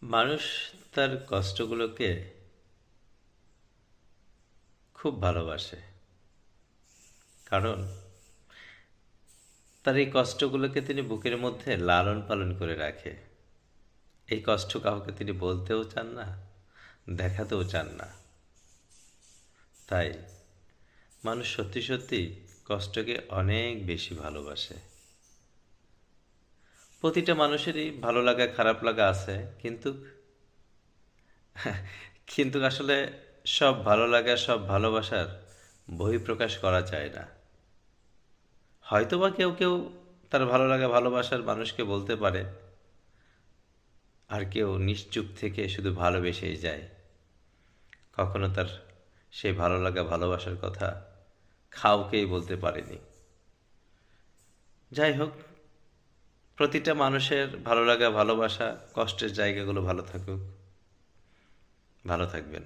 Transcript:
মানুষ তার কষ্টগুলোকে খুব ভালোবাসে, কারণ তার এই কষ্টগুলোকে তিনি বুকের মধ্যে লালন পালন করে রাখে। এই কষ্ট কাউকে তিনি বলতেও চান না, দেখাতেও চান না। তাই মানুষ সত্যি সত্যি কষ্টকে অনেক বেশি ভালোবাসে। প্রতিটা মানুষেরই ভালো লাগা খারাপ লাগা আছে, কিন্তু কিন্তু আসলে সব ভালো লাগা সব ভালোবাসার বহিঃপ্রকাশ করা যায় না। হয়তোবা কেউ কেউ তার ভালো লাগা ভালোবাসার মানুষকে বলতে পারে, আর কেউ নিশ্চুপ থেকে শুধু ভালোবেসেই যায়, কখনো তার সেই ভালো লাগা ভালোবাসার কথা কাউকেই বলতে পারেনি। যাই হোক, প্রতিটা মানুষের ভালো লাগা ভালোবাসা কষ্টের জায়গাগুলো ভালো থাকুক। ভালো থাকবেন।